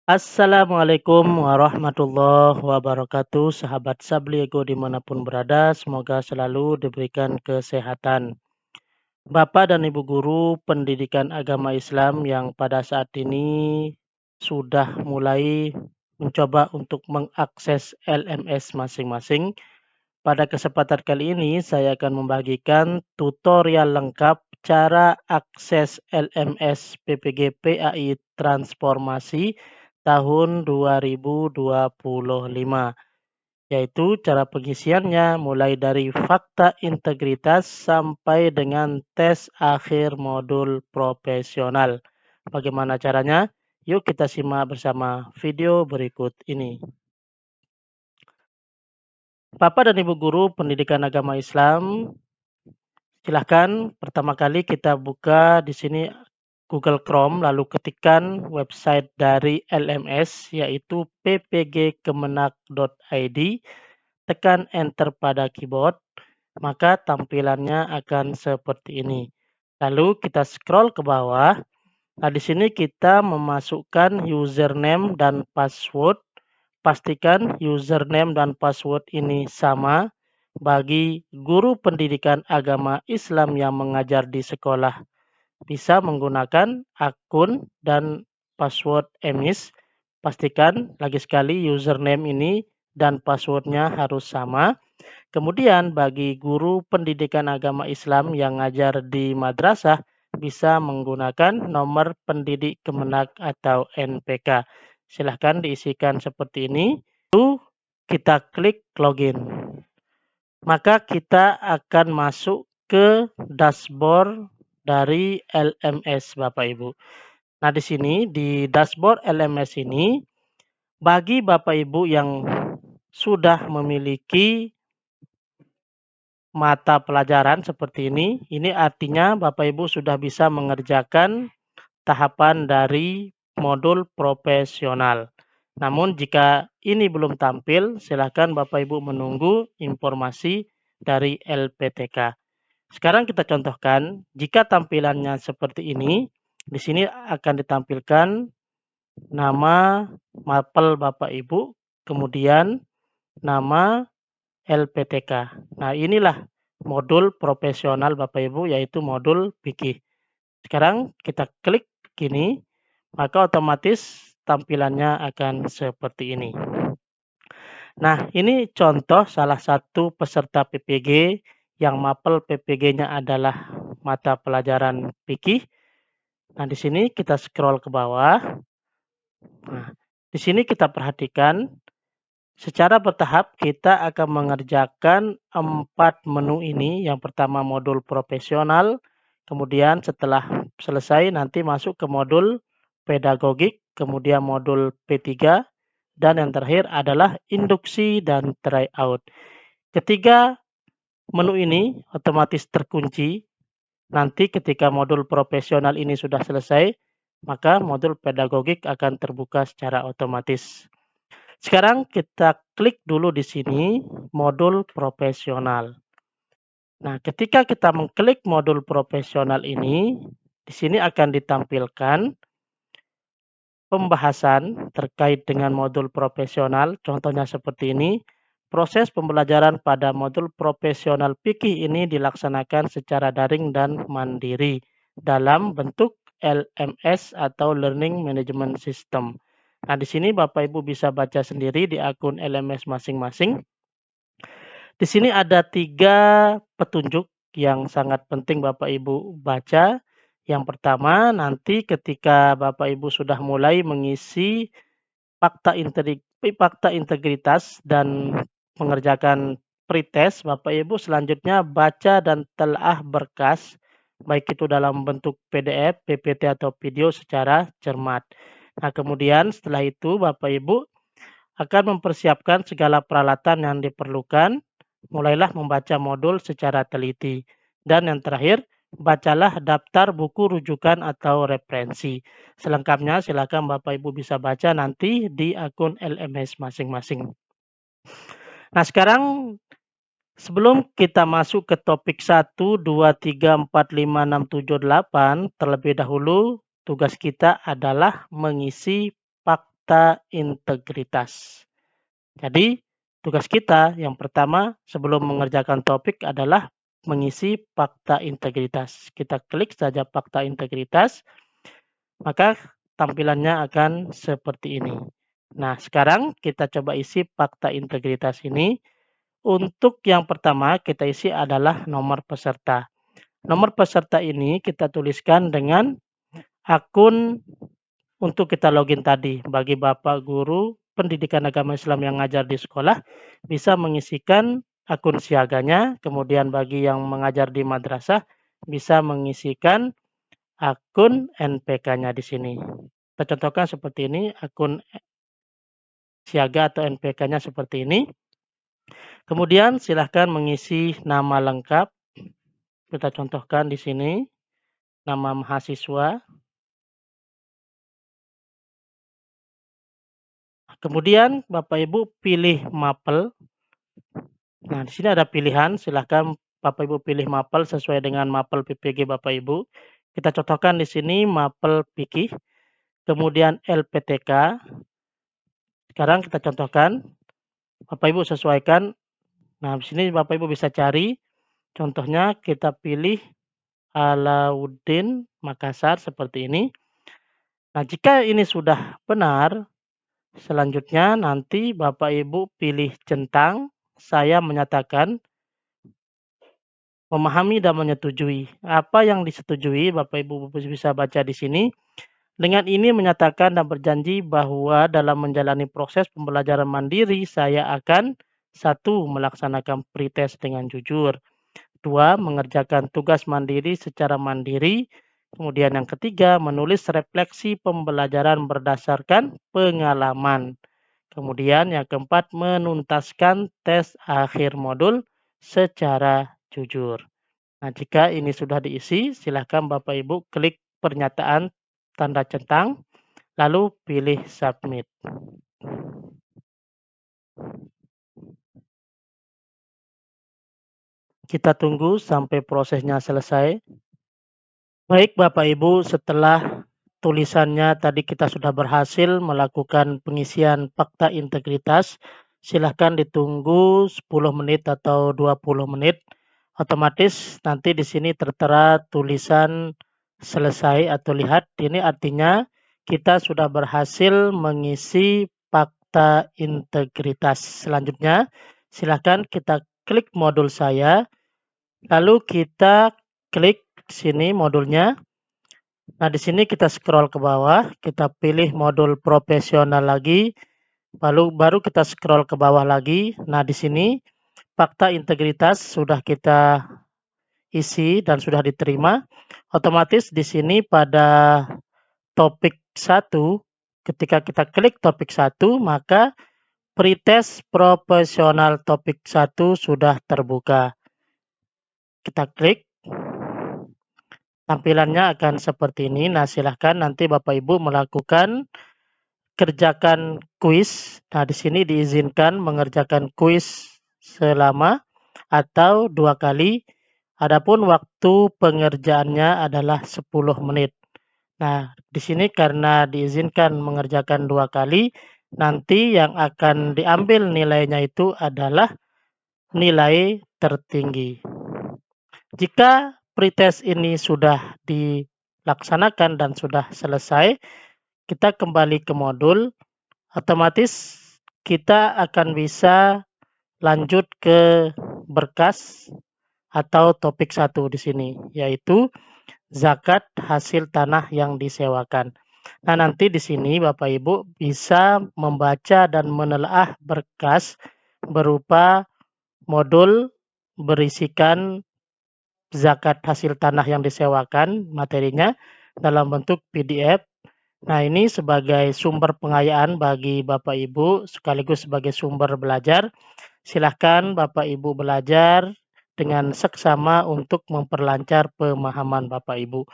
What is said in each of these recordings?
Assalamualaikum warahmatullahi wabarakatuh, sahabat Sabliego dimanapun berada, semoga selalu diberikan kesehatan. Bapak dan Ibu Guru Pendidikan Agama Islam yang pada saat ini sudah mulai mencoba untuk mengakses LMS masing-masing. Pada kesempatan kali ini saya akan membagikan tutorial lengkap cara akses LMS PPG PAI Transformasi tahun 2025, yaitu cara pengisiannya mulai dari fakta integritas sampai dengan tes akhir modul profesional. Bagaimana caranya? Yuk kita simak bersama video berikut ini. Bapak dan Ibu Guru Pendidikan Agama Islam, silahkan pertama kali kita buka di sini Google Chrome, lalu ketikkan website dari LMS yaitu ppgkemenak.id, tekan enter pada keyboard, maka tampilannya akan seperti ini. Lalu kita scroll ke bawah. Nah, di sini kita memasukkan username dan password. Pastikan username dan password ini sama bagi guru pendidikan agama Islam yang mengajar di sekolah. Bisa menggunakan akun dan password EMIS. Pastikan lagi sekali username ini dan passwordnya harus sama. Kemudian bagi guru pendidikan agama Islam yang ngajar di madrasah bisa menggunakan nomor pendidik Kemenak atau NPK. Silahkan diisikan seperti ini. Lalu kita klik login. Maka kita akan masuk ke dashboard dari LMS Bapak Ibu. Nah, di sini di dashboard LMS ini bagi Bapak Ibu yang sudah memiliki mata pelajaran seperti ini artinya Bapak Ibu sudah bisa mengerjakan tahapan dari modul profesional. Namun jika ini belum tampil, silakan Bapak Ibu menunggu informasi dari LPTK. Sekarang kita contohkan, jika tampilannya seperti ini, di sini akan ditampilkan nama mapel Bapak Ibu, kemudian nama LPTK. Nah, inilah modul profesional Bapak Ibu, yaitu modul fikih. Sekarang kita klik gini, maka otomatis tampilannya akan seperti ini. Nah, ini contoh salah satu peserta PPG yang mapel PPG-nya adalah mata pelajaran fikih. Nah, di sini kita scroll ke bawah. Nah, di sini kita perhatikan secara bertahap kita akan mengerjakan 4 menu ini. Yang pertama modul profesional, kemudian setelah selesai nanti masuk ke modul pedagogik, kemudian modul P3, dan yang terakhir adalah induksi dan tryout. Ketiga menu ini otomatis terkunci. Nanti ketika modul profesional ini sudah selesai, maka modul pedagogik akan terbuka secara otomatis. Sekarang kita klik dulu di sini modul profesional. Nah, ketika kita mengklik modul profesional ini, di sini akan ditampilkan pembahasan terkait dengan modul profesional. Contohnya seperti ini. Proses pembelajaran pada modul profesional fikih ini dilaksanakan secara daring dan mandiri dalam bentuk LMS atau Learning Management System. Nah, di sini Bapak Ibu bisa baca sendiri di akun LMS masing-masing. Di sini ada 3 petunjuk yang sangat penting Bapak Ibu baca. Yang pertama, nanti ketika Bapak Ibu sudah mulai mengisi fakta integritas dan mengerjakan pretest, Bapak Ibu selanjutnya baca dan telaah berkas, baik itu dalam bentuk PDF, PPT atau video secara cermat. Nah, kemudian setelah itu Bapak Ibu akan mempersiapkan segala peralatan yang diperlukan, mulailah membaca modul secara teliti. Dan yang terakhir, bacalah daftar buku rujukan atau referensi. Selengkapnya silakan Bapak Ibu bisa baca nanti di akun LMS masing-masing. Nah, sekarang sebelum kita masuk ke topik 1, 2, 3, 4, 5, 6, 7, 8, terlebih dahulu tugas kita adalah mengisi fakta fakta integritas. Jadi, tugas kita yang pertama sebelum mengerjakan topik adalah mengisi fakta integritas. Kita klik saja fakta integritas, maka tampilannya akan seperti ini. Nah, sekarang kita coba isi fakta integritas ini. Untuk yang pertama kita isi adalah nomor peserta. Nomor peserta ini kita tuliskan dengan akun untuk kita login tadi. Bagi Bapak Guru Pendidikan Agama Islam yang ngajar di sekolah, bisa mengisikan akun siaganya. Kemudian bagi yang mengajar di madrasah, bisa mengisikan akun NPK-nya di sini. Kita contohkan seperti ini, akun siaga atau NPK-nya seperti ini. Kemudian silahkan mengisi nama lengkap. Kita contohkan di sini, nama mahasiswa. Kemudian Bapak Ibu pilih mapel. Nah, di sini ada pilihan, silahkan Bapak Ibu pilih mapel sesuai dengan mapel PPG Bapak Ibu. Kita contohkan di sini mapel fikih, kemudian LPTK. Sekarang kita contohkan, Bapak Ibu sesuaikan. Nah, di sini Bapak Ibu bisa cari. Contohnya kita pilih Alauddin Makassar seperti ini. Nah, jika ini sudah benar, selanjutnya nanti Bapak Ibu pilih centang. Saya menyatakan memahami dan menyetujui. Apa yang disetujui Bapak Ibu bisa baca di sini. Dengan ini menyatakan dan berjanji bahwa dalam menjalani proses pembelajaran mandiri saya akan 1. Melaksanakan pretest dengan jujur. 2. Mengerjakan tugas mandiri secara mandiri. Kemudian yang ketiga, menulis refleksi pembelajaran berdasarkan pengalaman. Kemudian yang keempat, menuntaskan tes akhir modul secara jujur. Nah, jika ini sudah diisi, silakan Bapak Ibu klik pernyataan tanda centang, lalu pilih submit. Kita tunggu sampai prosesnya selesai. Baik Bapak Ibu, setelah tulisannya tadi kita sudah berhasil melakukan pengisian fakta integritas, silahkan ditunggu 10 menit atau 20 menit. Otomatis nanti di sini tertera tulisan selesai atau lihat. Ini artinya kita sudah berhasil mengisi fakta integritas. Selanjutnya, silahkan kita klik modul saya, lalu kita klik sini modulnya. Nah, di sini kita scroll ke bawah, kita pilih modul profesional lagi, lalu baru kita scroll ke bawah lagi. Nah, di sini fakta integritas sudah kita isi dan sudah diterima. Otomatis di sini pada topik 1, ketika kita klik topik 1, maka pretest profesional topik 1 sudah terbuka. Kita klik. Tampilannya akan seperti ini. Nah, silahkan nanti Bapak Ibu melakukan kerjakan kuis. Nah, di sini diizinkan mengerjakan kuis selama atau 2 kali. Adapun waktu pengerjaannya adalah 10 menit. Nah, di sini karena diizinkan mengerjakan 2 kali, nanti yang akan diambil nilainya itu adalah nilai tertinggi. Jika pretest ini sudah dilaksanakan dan sudah selesai, kita kembali ke modul, otomatis kita akan bisa lanjut ke berkas atau topik 1 di sini, yaitu zakat hasil tanah yang disewakan. Nah, nanti di sini Bapak Ibu bisa membaca dan menelaah berkas berupa modul berisikan zakat hasil tanah yang disewakan materinya dalam bentuk PDF. Nah, ini sebagai sumber pengayaan bagi Bapak Ibu sekaligus sebagai sumber belajar. Silahkan Bapak Ibu belajar dengan seksama untuk memperlancar pemahaman Bapak Ibu.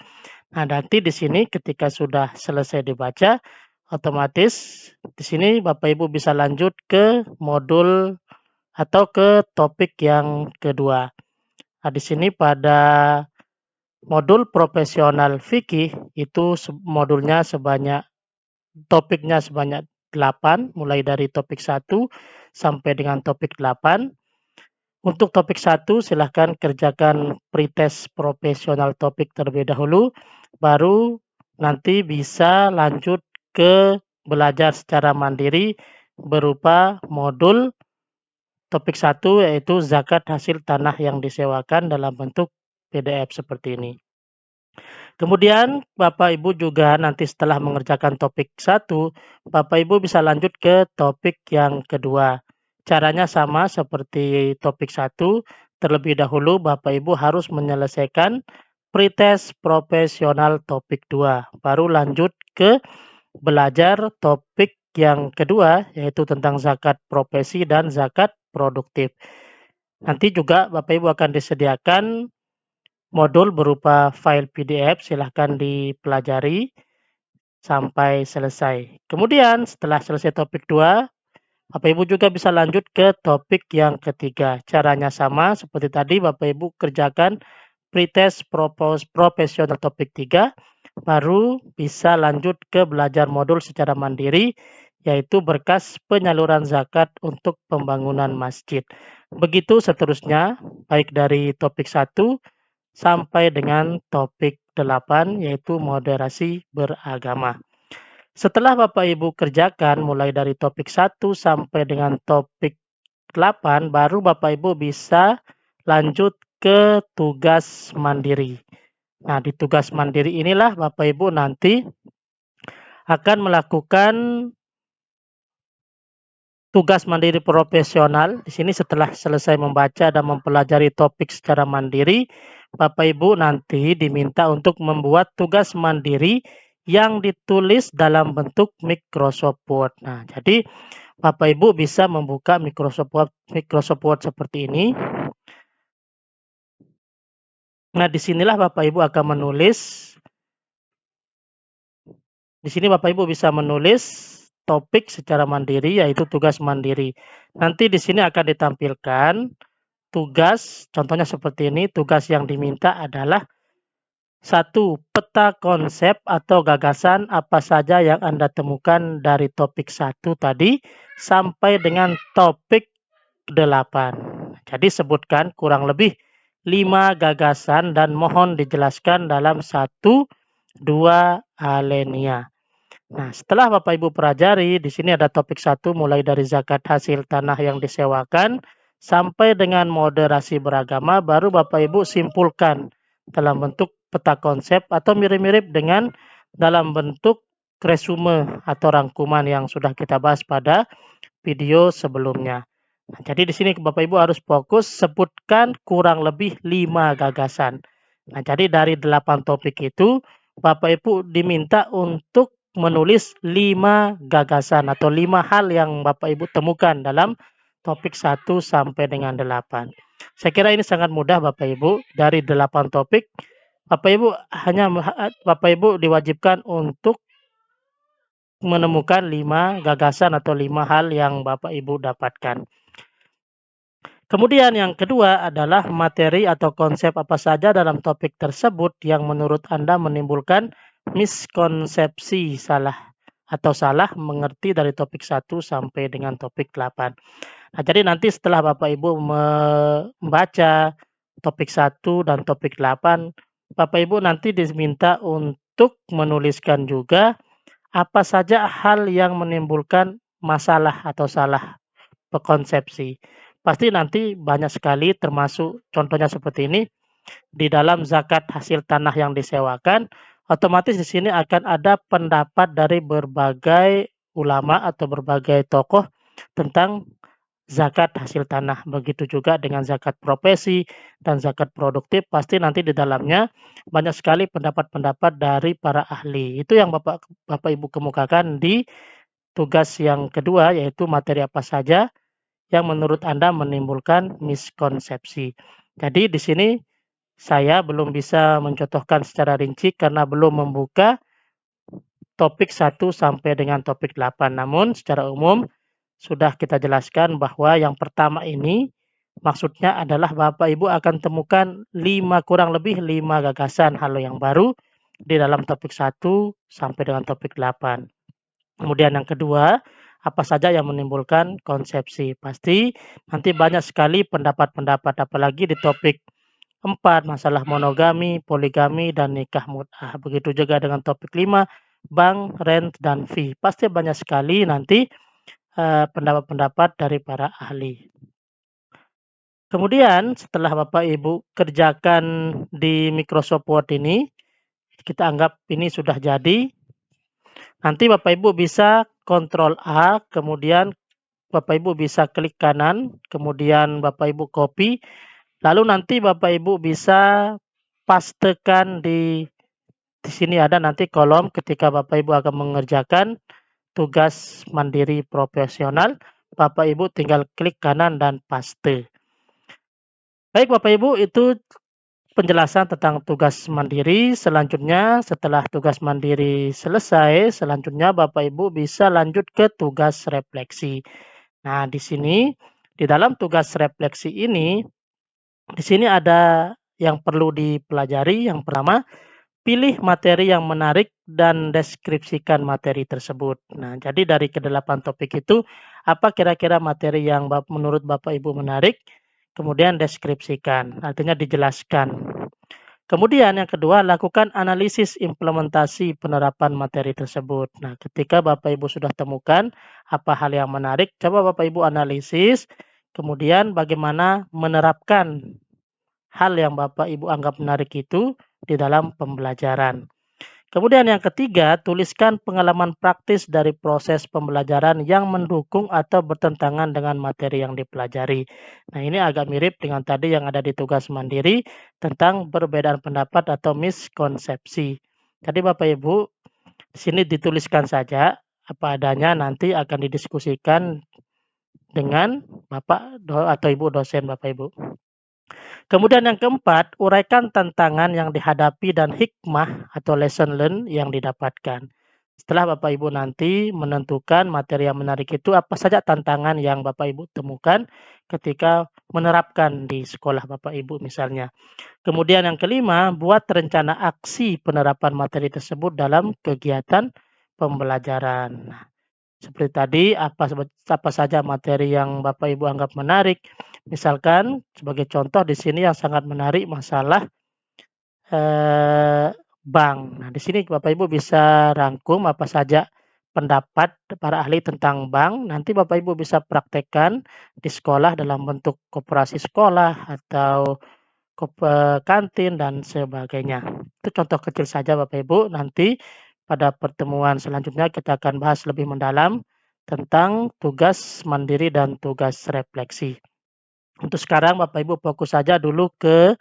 Nah, nanti di sini ketika sudah selesai dibaca, otomatis di sini Bapak Ibu bisa lanjut ke modul atau ke topik yang kedua. Nah, di sini pada modul profesional fikih itu modulnya sebanyak topiknya sebanyak 8, mulai dari topik 1 sampai dengan topik 8. Untuk topik 1 silahkan kerjakan pretest profesional topik terlebih dahulu, baru nanti bisa lanjut ke belajar secara mandiri berupa modul topik 1 yaitu zakat hasil tanah yang disewakan dalam bentuk PDF seperti ini. Kemudian Bapak Ibu juga nanti setelah mengerjakan topik 1, Bapak Ibu bisa lanjut ke topik yang kedua. Caranya sama seperti topik 1, terlebih dahulu Bapak Ibu harus menyelesaikan pretest profesional topik 2, baru lanjut ke belajar topik yang kedua yaitu tentang zakat profesi dan zakat produktif. Nanti juga Bapak Ibu akan disediakan modul berupa file PDF, silahkan dipelajari sampai selesai. Kemudian setelah selesai topik 2, Bapak Ibu juga bisa lanjut ke topik yang ketiga. Caranya sama seperti tadi, Bapak Ibu kerjakan pretest profesional topik 3, baru bisa lanjut ke belajar modul secara mandiri, yaitu berkas penyaluran zakat untuk pembangunan masjid. Begitu seterusnya, baik dari topik 1 sampai dengan topik 8 yaitu moderasi beragama. Setelah Bapak Ibu kerjakan mulai dari topik 1 sampai dengan topik 8, baru Bapak Ibu bisa lanjut ke tugas mandiri. Nah, di tugas mandiri inilah Bapak Ibu nanti akan melakukan tugas mandiri profesional. Di sini setelah selesai membaca dan mempelajari topik secara mandiri, Bapak Ibu nanti diminta untuk membuat tugas mandiri yang ditulis dalam bentuk Microsoft Word. Nah, jadi Bapak Ibu bisa membuka Microsoft Word seperti ini. Nah, disinilah Bapak Ibu akan menulis. Di sini Bapak Ibu bisa menulis topik secara mandiri, yaitu tugas mandiri. Nanti di sini akan ditampilkan tugas, contohnya seperti ini, tugas yang diminta adalah 1. Peta konsep atau gagasan apa saja yang Anda temukan dari topik 1 tadi sampai dengan topik 8. Jadi sebutkan kurang lebih 5 gagasan dan mohon dijelaskan dalam 1-2 alinea. Nah, setelah Bapak Ibu pelajari, di sini ada topik 1 mulai dari zakat hasil tanah yang disewakan sampai dengan moderasi beragama, baru Bapak Ibu simpulkan dalam bentuk peta konsep atau mirip-mirip dengan dalam bentuk resume atau rangkuman yang sudah kita bahas pada video sebelumnya. Nah, jadi di sini Bapak Ibu harus fokus sebutkan kurang lebih 5 gagasan. Nah, jadi dari 8 topik itu Bapak Ibu diminta untuk menulis 5 gagasan atau 5 hal yang Bapak Ibu temukan dalam topik 1 sampai dengan 8. Saya kira ini sangat mudah Bapak Ibu. Dari 8 topik, Bapak Ibu diwajibkan untuk menemukan 5 gagasan atau 5 hal yang Bapak Ibu dapatkan. Kemudian yang kedua adalah materi atau konsep apa saja dalam topik tersebut yang menurut Anda menimbulkan miskonsepsi salah mengerti dari topik 1 sampai dengan topik 8. Nah, jadi nanti setelah Bapak Ibu membaca topik 1 dan topik 8, Bapak Ibu nanti diminta untuk menuliskan juga apa saja hal yang menimbulkan masalah atau salah konsepsi. Pasti nanti banyak sekali termasuk contohnya seperti ini, di dalam zakat hasil tanah yang disewakan, otomatis di sini akan ada pendapat dari berbagai ulama atau berbagai tokoh tentang zakat hasil tanah. Begitu juga dengan zakat profesi dan zakat produktif, pasti nanti di dalamnya banyak sekali pendapat-pendapat dari para ahli. Itu yang Bapak Ibu kemukakan di tugas yang kedua, yaitu materi apa saja yang menurut Anda menimbulkan miskonsepsi. Jadi di sini saya belum bisa mencontohkan secara rinci karena belum membuka topik 1 sampai dengan topik 8. Namun secara umum sudah kita jelaskan bahwa yang pertama ini maksudnya adalah Bapak Ibu akan temukan kurang lebih 5 gagasan hal yang baru di dalam topik 1 sampai dengan topik 8. Kemudian yang kedua apa saja yang menimbulkan konsepsi. Pasti nanti banyak sekali pendapat-pendapat, apalagi di topik 4, masalah monogami, poligami, dan nikah mut'ah. Begitu juga dengan topik 5, bank, rent, dan fee. Pasti banyak sekali nanti pendapat-pendapat dari para ahli. Kemudian setelah Bapak Ibu kerjakan di Microsoft Word ini, kita anggap ini sudah jadi. Nanti Bapak Ibu bisa Ctrl A, kemudian Bapak Ibu bisa klik kanan, kemudian Bapak Ibu copy, lalu nanti Bapak Ibu bisa pastekan di sini ada nanti kolom ketika Bapak Ibu akan mengerjakan tugas mandiri profesional, Bapak Ibu tinggal klik kanan dan paste. Baik Bapak Ibu, itu penjelasan tentang tugas mandiri. Selanjutnya, setelah tugas mandiri selesai, selanjutnya Bapak Ibu bisa lanjut ke tugas refleksi. Nah, di sini, di dalam tugas refleksi ini, di sini ada yang perlu dipelajari. Yang pertama, pilih materi yang menarik dan deskripsikan materi tersebut. Nah, jadi dari ke-8 topik itu, apa kira-kira materi yang menurut Bapak Ibu menarik? Kemudian deskripsikan, artinya dijelaskan. Kemudian yang kedua, lakukan analisis implementasi penerapan materi tersebut. Nah, ketika Bapak Ibu sudah temukan apa hal yang menarik, coba Bapak Ibu analisis, kemudian bagaimana menerapkan hal yang Bapak Ibu anggap menarik itu di dalam pembelajaran. Kemudian yang ketiga, tuliskan pengalaman praktis dari proses pembelajaran yang mendukung atau bertentangan dengan materi yang dipelajari. Nah, ini agak mirip dengan tadi yang ada di tugas mandiri tentang perbedaan pendapat atau miskonsepsi. Jadi Bapak Ibu, di sini dituliskan saja apa adanya, nanti akan didiskusikan dengan Bapak atau Ibu dosen Bapak Ibu. Kemudian yang keempat, uraikan tantangan yang dihadapi dan hikmah atau lesson learn yang didapatkan. Setelah Bapak Ibu nanti menentukan materi yang menarik itu, apa saja tantangan yang Bapak Ibu temukan ketika menerapkan di sekolah Bapak Ibu misalnya. Kemudian yang kelima, buat rencana aksi penerapan materi tersebut dalam kegiatan pembelajaran. Nah, seperti tadi, apa saja materi yang Bapak Ibu anggap menarik. Misalkan sebagai contoh di sini yang sangat menarik masalah bank. Nah, di sini Bapak Ibu bisa rangkum apa saja pendapat para ahli tentang bank. Nanti Bapak Ibu bisa praktekkan di sekolah dalam bentuk koperasi sekolah atau kantin dan sebagainya. Itu contoh kecil saja Bapak Ibu. Nanti pada pertemuan selanjutnya kita akan bahas lebih mendalam tentang tugas mandiri dan tugas refleksi. Untuk sekarang Bapak Ibu fokus saja dulu ke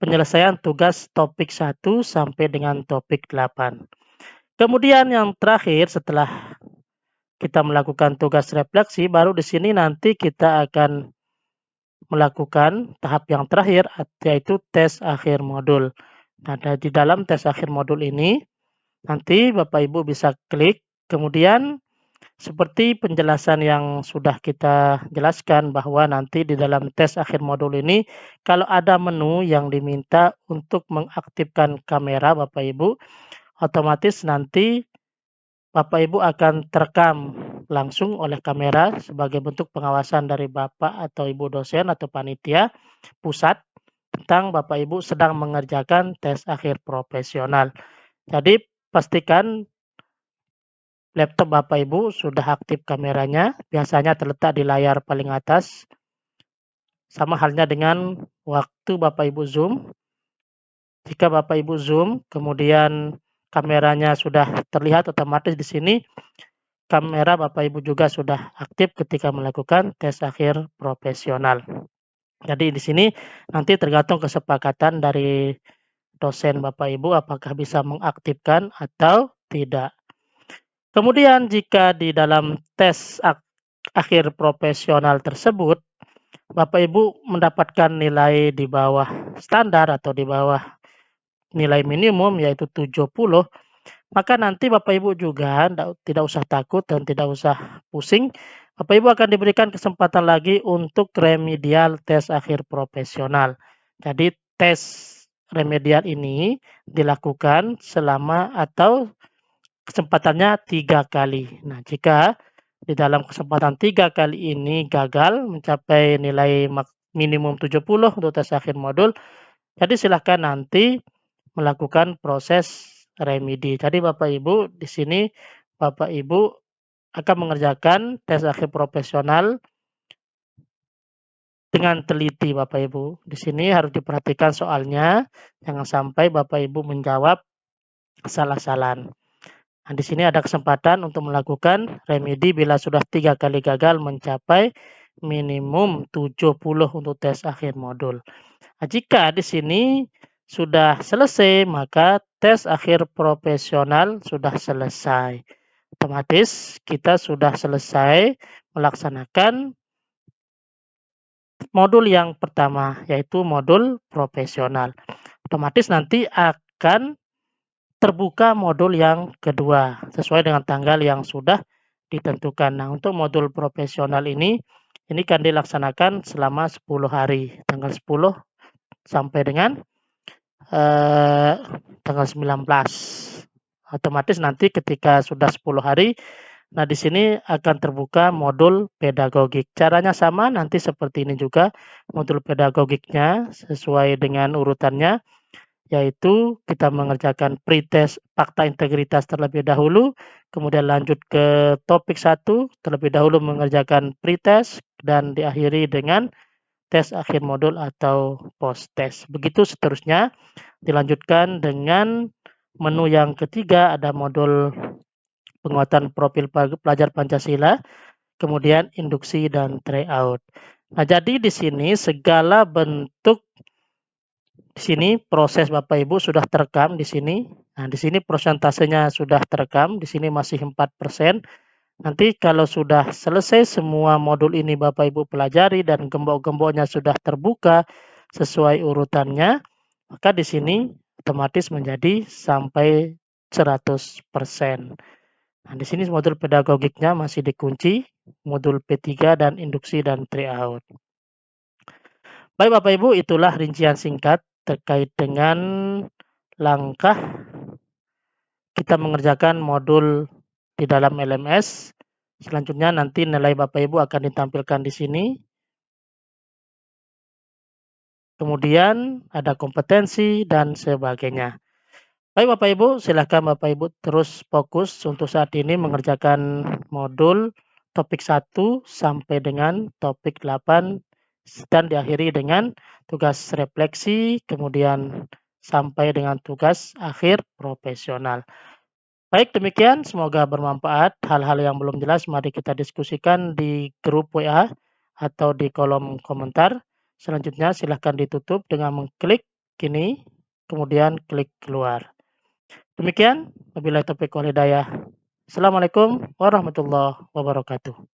penyelesaian tugas topik 1 sampai dengan topik 8. Kemudian yang terakhir setelah kita melakukan tugas refleksi, baru di sini nanti kita akan melakukan tahap yang terakhir, yaitu tes akhir modul. Nah, di dalam tes akhir modul ini, nanti Bapak Ibu bisa klik, kemudian seperti penjelasan yang sudah kita jelaskan bahwa nanti di dalam tes akhir modul ini, kalau ada menu yang diminta untuk mengaktifkan kamera Bapak Ibu, otomatis nanti Bapak Ibu akan terekam langsung oleh kamera sebagai bentuk pengawasan dari Bapak atau Ibu dosen atau panitia pusat tentang Bapak Ibu sedang mengerjakan tes akhir profesional. Jadi pastikan laptop Bapak Ibu sudah aktif kameranya, biasanya terletak di layar paling atas. Sama halnya dengan waktu Bapak Ibu Zoom. Jika Bapak Ibu Zoom, kemudian kameranya sudah terlihat otomatis di sini, kamera Bapak Ibu juga sudah aktif ketika melakukan tes akhir profesional. Jadi di sini nanti tergantung kesepakatan dari dosen Bapak Ibu apakah bisa mengaktifkan atau tidak. Kemudian jika di dalam tes akhir profesional tersebut, Bapak Ibu mendapatkan nilai di bawah standar atau di bawah nilai minimum yaitu 70, maka nanti Bapak Ibu juga tidak usah takut dan tidak usah pusing. Bapak Ibu akan diberikan kesempatan lagi untuk remedial tes akhir profesional. Jadi tes remedial ini dilakukan selama atau kesempatannya 3 kali. Nah, jika di dalam kesempatan 3 kali ini gagal mencapai nilai minimum 70 untuk tes akhir modul, jadi silahkan nanti melakukan proses remedi. Jadi Bapak Ibu, di sini Bapak Ibu akan mengerjakan tes akhir profesional dengan teliti Bapak Ibu. Di sini harus diperhatikan soalnya, jangan sampai Bapak Ibu menjawab salah-salah. Nah, di sini ada kesempatan untuk melakukan remedi bila sudah 3 kali gagal mencapai minimum 70 untuk tes akhir modul. Nah, jika di sini sudah selesai, maka tes akhir profesional sudah selesai. Otomatis kita sudah selesai melaksanakan modul yang pertama, yaitu modul profesional. Otomatis nanti akan terbuka modul yang kedua, sesuai dengan tanggal yang sudah ditentukan. Nah, untuk modul profesional ini kan dilaksanakan selama 10 hari, tanggal 10 sampai dengan eh, tanggal 19. Otomatis nanti ketika sudah 10 hari, nah di sini akan terbuka modul pedagogik. Caranya sama nanti seperti ini juga, modul pedagogiknya sesuai dengan urutannya, yaitu kita mengerjakan pretest fakta integritas terlebih dahulu, kemudian lanjut ke topik 1, terlebih dahulu mengerjakan pretest, dan diakhiri dengan tes akhir modul atau post test. Begitu seterusnya, dilanjutkan dengan menu yang ketiga, ada modul penguatan profil pelajar Pancasila, kemudian induksi dan tryout. Nah, jadi di sini segala bentuk di sini proses Bapak Ibu sudah terekam di sini. Nah, di sini prosentasenya sudah terekam, di sini masih 4%. Nanti kalau sudah selesai semua modul ini Bapak Ibu pelajari dan gembok-gemboknya sudah terbuka sesuai urutannya, maka di sini otomatis menjadi sampai 100%. Nah, di sini modul pedagogiknya masih dikunci, modul P3 dan induksi dan tryout. Baik Bapak Ibu, itulah rincian singkat terkait dengan langkah kita mengerjakan modul di dalam LMS. Selanjutnya nanti nilai Bapak Ibu akan ditampilkan di sini. Kemudian ada kompetensi dan sebagainya. Baik Bapak Ibu, silakan Bapak Ibu terus fokus untuk saat ini mengerjakan modul topik 1 sampai dengan topik 8 dan diakhiri dengan tugas refleksi, kemudian sampai dengan tugas akhir profesional. Baik, demikian semoga bermanfaat. Hal-hal yang belum jelas mari kita diskusikan di grup WA atau di kolom komentar. Selanjutnya silahkan ditutup dengan mengklik ini, kemudian klik keluar. Demikian, wabillahi taufiq wal hidayah. Assalamualaikum warahmatullahi wabarakatuh.